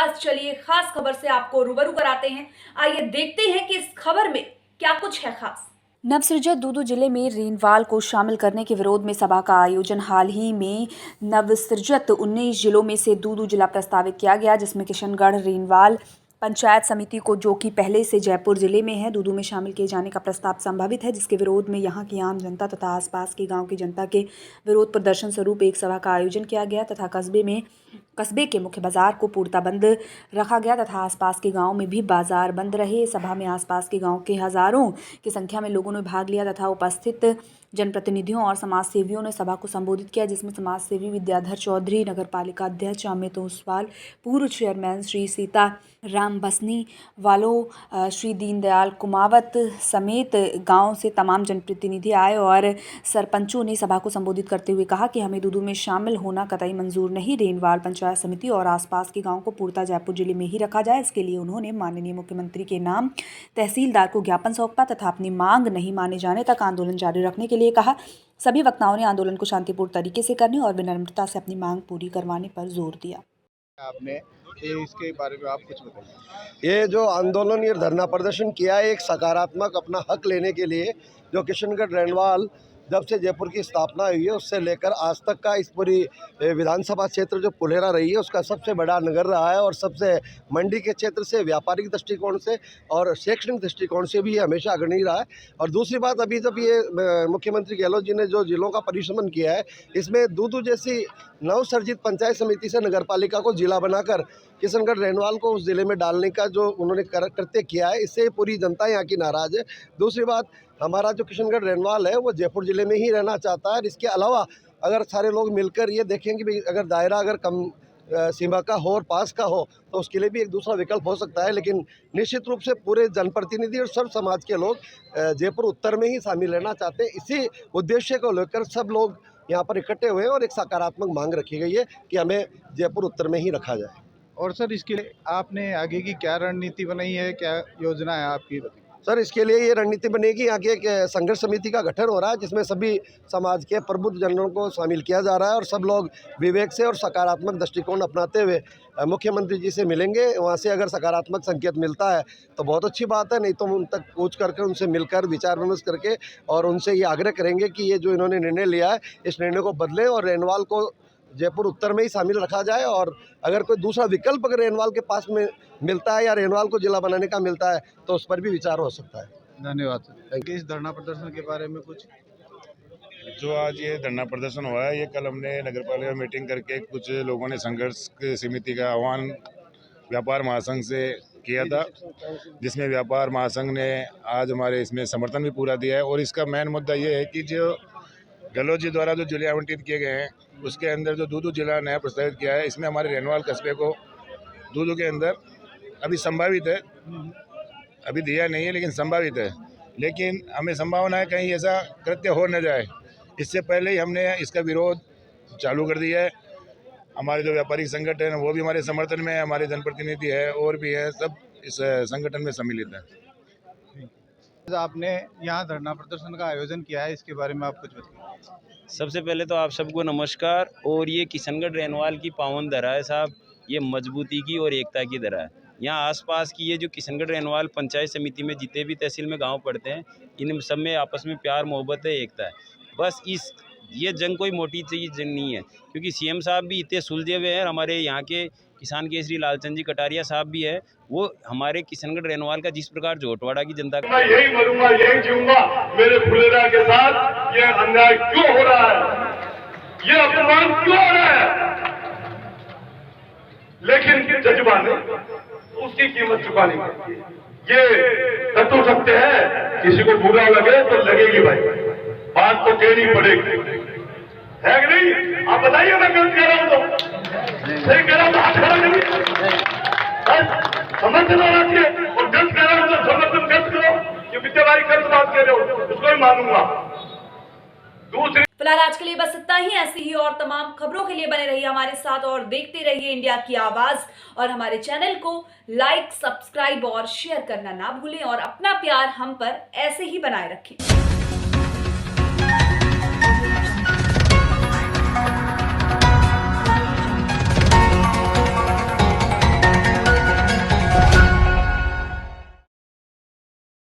आवाज। चलिए खास खबर से आपको रूबरू कराते हैं। आइए देखते हैं कि इस खबर में क्या कुछ है खास। नवसृजत दूदू जिले में रेनवाल को शामिल करने के विरोध में सभा का आयोजन हाल ही में नवसृजत 19 जिलों में से दूदू जिला प्रस्तावित किया गया, जिसमें किशनगढ़ रेनवाल पंचायत समिति को, जो कि पहले से जयपुर जिले में है, दूदू में शामिल किए जाने का प्रस्ताव संभावित है, जिसके विरोध में यहां की आम जनता तथा आसपास के गांव की जनता के विरोध प्रदर्शन स्वरूप एक सभा का आयोजन किया गया तथा कस्बे के मुख्य बाजार को पूर्णतः बंद रखा गया तथा आसपास के गांव में भी बाजार बंद रहे। सभा में आसपास के गांव के हजारों की संख्या में लोगों ने भाग लिया तथा उपस्थित जनप्रतिनिधियों और समाज सेवियों ने सभा को संबोधित किया, जिसमें समाज सेवी विद्याधर चौधरी, नगर पालिका अध्यक्ष अमित ओसवाल, पूर्व चेयरमैन श्री सीता राम बसनी वालों, श्री दीनदयाल कुमावत समेत गांव से तमाम जनप्रतिनिधि आए और सरपंचों ने सभा को संबोधित करते हुए कहा कि हमें दूदू में शामिल होना कतई मंजूर नहीं। रेनवाल पंचायत समिति और आसपास के गांव को पूर्णतः जयपुर जिले में ही रखा जाए। इसके लिए उन्होंने माननीय मुख्यमंत्री के नाम तहसीलदार को ज्ञापन सौंपा तथा अपनी मांग नहीं माने जाने तक आंदोलन जारी रखने के लिए कहा। सभी वक्ताओं ने आंदोलन को शांतिपूर्ण तरीके से करने और विनम्रता से अपनी मांग पूरी करवाने पर जोर दिया। आपने इसके बारे में आप कुछ बताइए। ये जो आंदोलन, ये धरना प्रदर्शन किया है एक सकारात्मक अपना हक लेने के लिए, जो किशनगढ़ रेनवाल जब से जयपुर की स्थापना हुई है उससे लेकर आज तक का इस पूरी विधानसभा क्षेत्र जो पुलेरा रही है उसका सबसे बड़ा नगर रहा है और सबसे मंडी के क्षेत्र से, व्यापारिक दृष्टिकोण से और शैक्षणिक दृष्टिकोण से भी ये हमेशा अग्रणी रहा है। और दूसरी बात, अभी जब ये मुख्यमंत्री गहलोत जी ने जो जिलों का परिश्रमण किया है, इसमें दूदू जैसी नवसर्जित पंचायत समिति से नगर पालिका को जिला बनाकर किशनगढ़ रेनवाल को उस जिले में डालने का जो उन्होंने कृत्य किया है, इससे पूरी जनता यहाँ की नाराज़ है। दूसरी बात, हमारा जो किशनगढ़ रेनवाल है वो जयपुर जिले में ही रहना चाहता है। इसके अलावा अगर सारे लोग मिलकर ये देखेंगे भी अगर दायरा अगर कम सीमा का हो और पास का हो तो उसके लिए भी एक दूसरा विकल्प हो सकता है, लेकिन निश्चित रूप से पूरे जनप्रतिनिधि और सब समाज के लोग जयपुर उत्तर में ही शामिल रहना चाहते हैं। इसी उद्देश्य को लेकर सब लोग यहाँ पर इकट्ठे हुए हैं और एक सकारात्मक मांग रखी गई है कि हमें जयपुर उत्तर में ही रखा जाए। और सर, इसके लिए आपने आगे की क्या रणनीति बनाई है, क्या योजना है आपकी? सर, इसके लिए ये रणनीति बनेगी, यहाँ की एक संघर्ष समिति का गठन हो रहा है जिसमें सभी समाज के प्रबुद्ध जनों को शामिल किया जा रहा है और सब लोग विवेक से और सकारात्मक दृष्टिकोण अपनाते हुए मुख्यमंत्री जी से मिलेंगे। वहाँ से अगर सकारात्मक संकेत मिलता है तो बहुत अच्छी बात है, नहीं तो उन तक पूछ करके उनसे मिलकर विचार विमर्श करके और उनसे ये आग्रह करेंगे कि ये जो इन्होंने निर्णय लिया है इस निर्णय को बदलें और रेनवाल को जयपुर उत्तर में ही शामिल रखा जाए। और अगर कोई दूसरा विकल्प अगर रेनवाल के पास में मिलता है या रेनवाल को जिला बनाने का मिलता है तो उस पर भी विचार हो सकता है। धन्यवाद सर। इस धरना प्रदर्शन के बारे में कुछ? जो आज ये धरना प्रदर्शन हुआ है, ये कल हमने नगर पालिका मीटिंग करके कुछ लोगों ने संघर्ष समिति का आह्वान व्यापार महासंघ से किया था, जिसमें व्यापार महासंघ ने आज हमारे इसमें समर्थन भी पूरा दिया है। और इसका मेन मुद्दा ये है कि जो गहलोत जी द्वारा जो जिले आवंटित किए गए हैं उसके अंदर जो दूदू जिला नया प्रस्तावित किया है, इसमें हमारे रेनवाल कस्बे को दूदू के अंदर अभी संभावित है, अभी दिया नहीं है लेकिन संभावित है। लेकिन हमें संभावना है कहीं ऐसा कृत्य हो न जाए, इससे पहले ही हमने इसका विरोध चालू कर दिया है। हमारे जो व्यापारिक संगठन है वो भी हमारे समर्थन में है, हमारे जनप्रतिनिधि है और भी है, सब इस संगठन में सम्मिलित है। आपने यहाँ धरना प्रदर्शन का आयोजन किया है, इसके बारे में आप कुछ बताइए। सबसे पहले तो आप सबको नमस्कार। और ये किशनगढ़ रेनवाल की पावन धरा है साहब, ये मजबूती की और एकता की धरा है। यहाँ आसपास की ये जो किशनगढ़ रेनवाल पंचायत समिति में जितने भी तहसील में गांव पड़ते हैं, इन सब में आपस में प्यार मोहब्बत है, एकता है। बस ये जंग कोई मोटी चीज़ नहीं है, क्योंकि सीएम साहब भी इतने सुलझे हुए हैं, हमारे यहाँ के किसान केसरी लालचंद जी कटारिया साहब भी है, वो हमारे किशनगढ़ रेनवाल का जिस प्रकार जोटवाड़ा की जनता मैं यही मरूंगा, यही जीऊंगा मेरे फुलेरा के साथ। ये अन्याय क्यों हो रहा है, ये अपमान क्यों हो रहा है, लेकिन जज्बा ने उसकी कीमत चुकानी पड़ती है। ये कर तो सकते हैं, किसी को बुरा लगे तो लगेगी भाई, बात तो कहनी पड़ेगी, है कि नहीं? आप बताइए, मैं गलत कह रहा हूं तो सही कह रहा हूं तो हाथ खड़ा करिए, समर्थन होना चाहिए। और गलत कह रहा हूं तो समर्थन गलत करो, ये विद्यावारी गलत बात कह रहे हो उसको ही मानूंगा। दूसरी फिलहाल आज के लिए बस इतना ही। ऐसी ही और तमाम खबरों के लिए बने रहिए हमारे साथ और देखते रहिए इंडिया की आवाज। और हमारे चैनल को लाइक, सब्सक्राइब और शेयर करना ना भूलें और अपना प्यार हम पर ऐसे ही बनाए रखें।